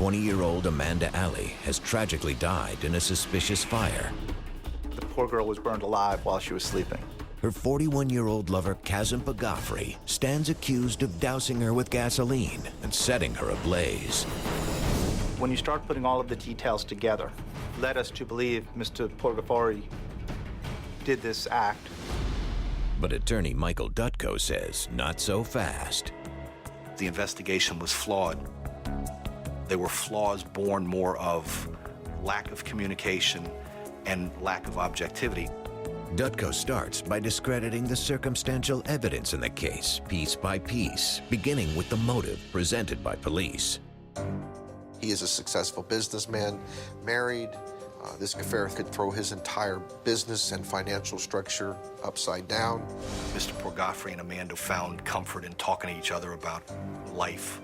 20-year-old Amanda Alley has tragically died in a suspicious fire. The poor girl was burned alive while she was sleeping. Her 41-year-old lover, Kazem Pagafri, stands accused of dousing her with gasoline and setting her ablaze. When you start putting all of the details together, led us to believe Mr. Pagafri did this act. But attorney Michael Dutko says not so fast. The investigation was flawed. There were flaws born more of lack of communication and lack of objectivity. Dutko starts by discrediting the circumstantial evidence in the case, piece by piece, beginning with the motive presented by police. He is a successful businessman, married. This affair could throw his entire business and financial structure upside down. Mr. Pagafri and Amanda found comfort in talking to each other about life,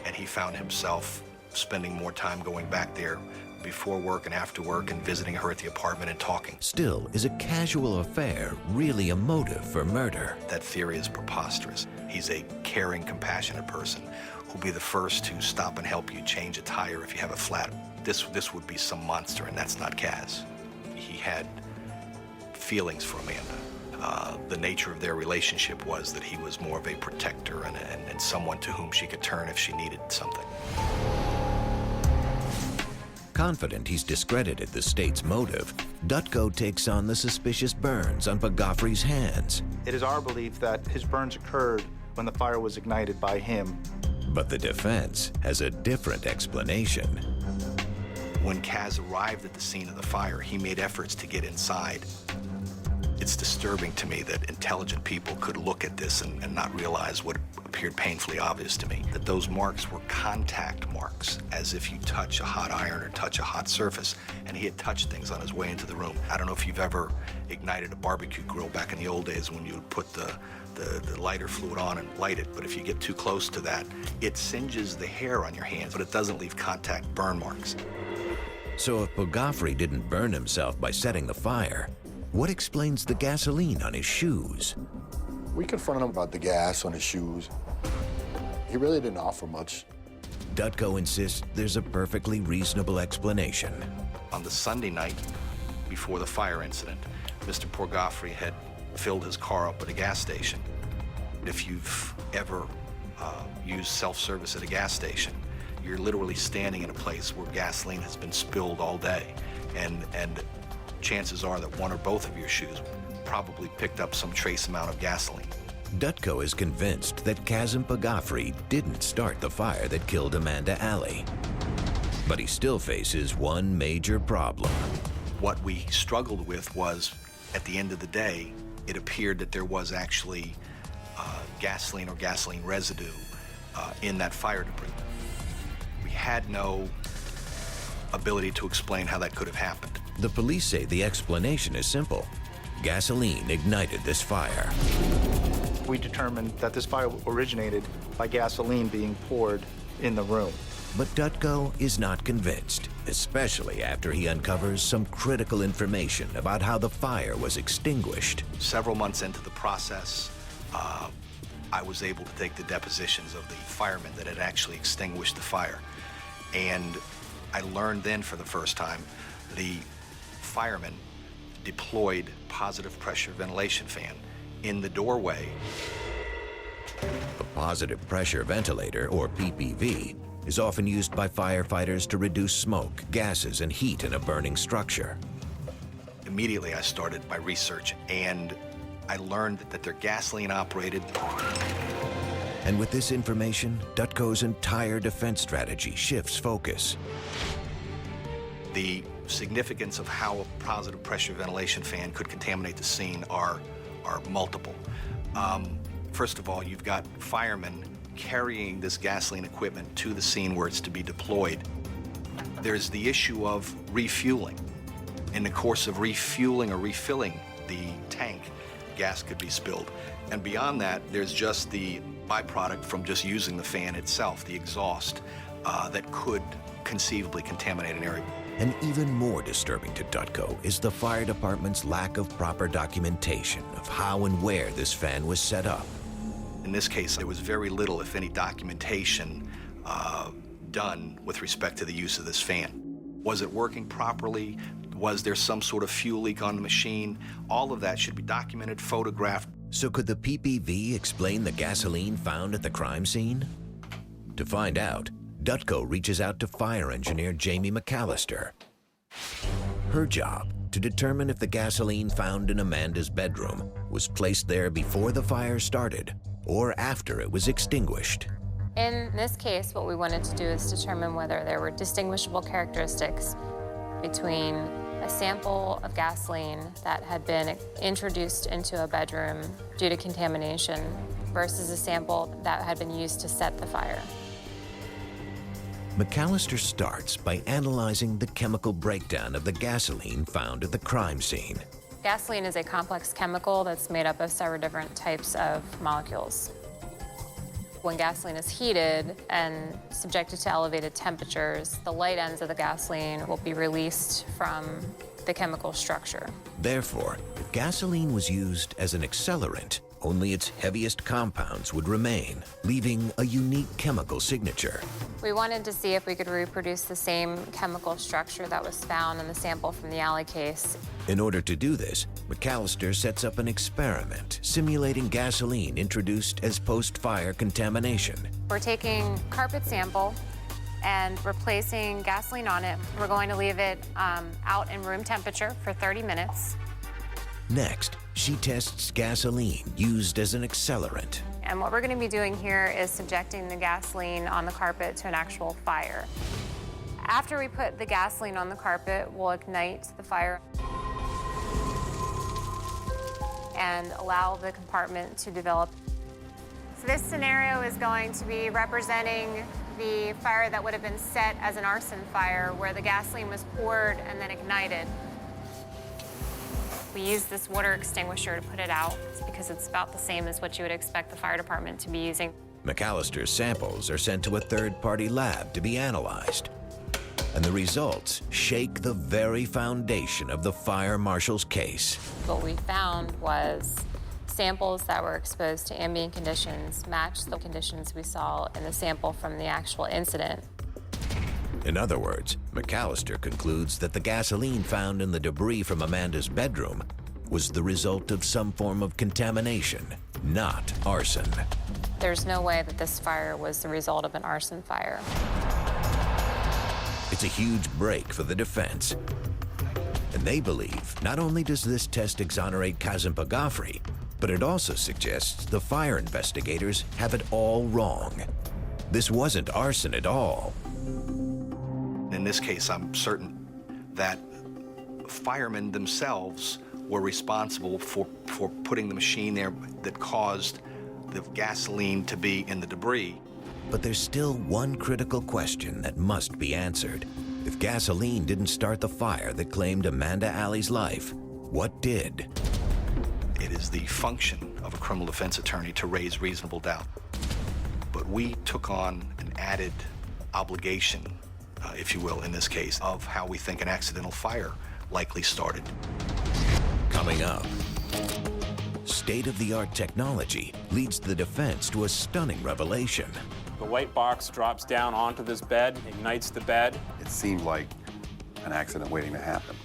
and he found himself spending more time going back there before work and after work and visiting her at the apartment and talking. Still, is a casual affair really a motive for murder? That theory is preposterous. He's a caring, compassionate person who'll be the first to stop and help you change a tire if you have a flat. This would be some monster, and that's not Kaz. He had feelings for Amanda. The nature of their relationship was that he was more of a protector and someone to whom she could turn if she needed something. Confident he's discredited the state's motive, Dutko takes on the suspicious burns on Pagafri's hands. It is our belief that his burns occurred when the fire was ignited by him. But the defense has a different explanation. When Kaz arrived at the scene of the fire, he made efforts to get inside. It's disturbing to me that intelligent people could look at this and not realize what appeared painfully obvious to me, that those marks were contact marks, as if you touch a hot iron or touch a hot surface, and he had touched things on his way into the room. I don't know if you've ever ignited a barbecue grill back in the old days when you would put the lighter fluid on and light it, but if you get too close to that, it singes the hair on your hands, but it doesn't leave contact burn marks. So if Pagafri didn't burn himself by setting the fire, what explains the gasoline on his shoes? We confronted him about the gas on his shoes. He really didn't offer much. Dutko insists there's a perfectly reasonable explanation. On the Sunday night before the fire incident, Mr. Pagafri had filled his car up at a gas station. If you've ever used self-service at a gas station, you're literally standing in a place where gasoline has been spilled all day, and chances are that one or both of your shoes probably picked up some trace amount of gasoline. Dutko is convinced that Kazem Pagafri didn't start the fire that killed Amanda Alley. But he still faces one major problem. What we struggled with was, at the end of the day, it appeared that there was actually gasoline or gasoline residue in that fire debris. We had no ability to explain how that could have happened. The police say the explanation is simple. Gasoline ignited this fire. We determined that this fire originated by gasoline being poured in the room. But Dutko is not convinced, especially after he uncovers some critical information about how the fire was extinguished. Several months into the process, I was able to take the depositions of the firemen that had actually extinguished the fire. And I learned then for the first time, the firemen deployed positive pressure ventilation fan in the doorway. A positive pressure ventilator, or PPV, is often used by firefighters to reduce smoke, gases, and heat in a burning structure. Immediately I started my research, and I learned that they're gasoline operated. And with this information, Dutko's entire defense strategy shifts focus. The significance of how a positive pressure ventilation fan could contaminate the scene are multiple. First of all, you've got firemen carrying this gasoline equipment to the scene where it's to be deployed. There's the issue of refueling. In the course of refueling or refilling the tank, gas could be spilled. And beyond that, there's just the byproduct from just using the fan itself, the exhaust, that could conceivably contaminate an area. And even more disturbing to Dutko is the fire department's lack of proper documentation of how and where this fan was set up. In this case, there was very little, if any, documentation done with respect to the use of this fan. Was it working properly? Was there some sort of fuel leak on the machine? All of that should be documented, photographed. So could the PPV explain the gasoline found at the crime scene? To find out, Dutco reaches out to fire engineer Jamie McAllister. Her job, to determine if the gasoline found in Amanda's bedroom was placed there before the fire started or after it was extinguished. In this case, what we wanted to do is determine whether there were distinguishable characteristics between a sample of gasoline that had been introduced into a bedroom due to contamination versus a sample that had been used to set the fire. McAllister starts by analyzing the chemical breakdown of the gasoline found at the crime scene. Gasoline is a complex chemical that's made up of several different types of molecules. When gasoline is heated and subjected to elevated temperatures, the light ends of the gasoline will be released from the chemical structure. Therefore, if gasoline was used as an accelerant, only its heaviest compounds would remain, leaving a unique chemical signature. We wanted to see if we could reproduce the same chemical structure that was found in the sample from the alley case. In order to do this, McAllister sets up an experiment simulating gasoline introduced as post-fire contamination. We're taking carpet sample and replacing gasoline on it. We're going to leave it out in room temperature for 30 minutes. Next, she tests gasoline used as an accelerant. And what we're going to be doing here is subjecting the gasoline on the carpet to an actual fire. After we put the gasoline on the carpet, we'll ignite the fire and allow the compartment to develop. So this scenario is going to be representing the fire that would have been set as an arson fire, where the gasoline was poured and then ignited. We use this water extinguisher to put it out because it's about the same as what you would expect the fire department to be using. McAllister's samples are sent to a third-party lab to be analyzed. And the results shake the very foundation of the fire marshal's case. What we found was samples that were exposed to ambient conditions matched the conditions we saw in the sample from the actual incident. In other words, McAllister concludes that the gasoline found in the debris from Amanda's bedroom was the result of some form of contamination, not arson. There's no way that this fire was the result of an arson fire. It's a huge break for the defense. And they believe not only does this test exonerate Kazem Pagafri, but it also suggests the fire investigators have it all wrong. This wasn't arson at all. In this case, I'm certain that firemen themselves were responsible for putting the machine there that caused the gasoline to be in the debris. But there's still one critical question that must be answered. If gasoline didn't start the fire that claimed Amanda Alley's life, what did? It is the function of a criminal defense attorney to raise reasonable doubt. But we took on an added obligation, if you will, in this case, of how we think an accidental fire likely started. Coming up, state-of-the-art technology leads the defense to a stunning revelation. The white box drops down onto this bed, ignites the bed. It seemed like an accident waiting to happen.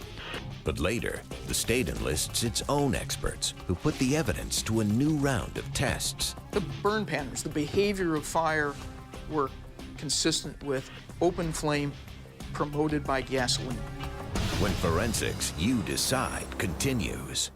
But later, the state enlists its own experts who put the evidence to a new round of tests. The burn patterns, the behavior of fire were consistent with open flame promoted by gasoline. When Forensics You Decide continues.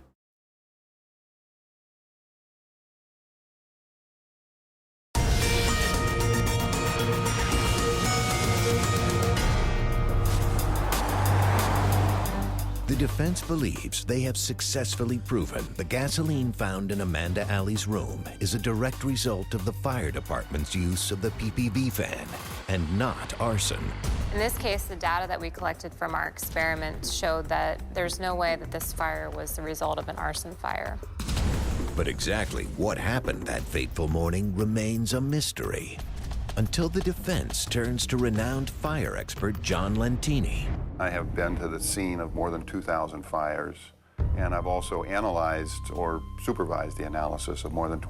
The defense believes they have successfully proven the gasoline found in Amanda Alley's room is a direct result of the fire department's use of the PPV fan and not arson. In this case, the data that we collected from our experiments showed that there's no way that this fire was the result of an arson fire. But exactly what happened that fateful morning remains a mystery, until the defense turns to renowned fire expert John Lentini. I have been to the scene of more than 2,000 fires, and I've also analyzed or supervised the analysis of more than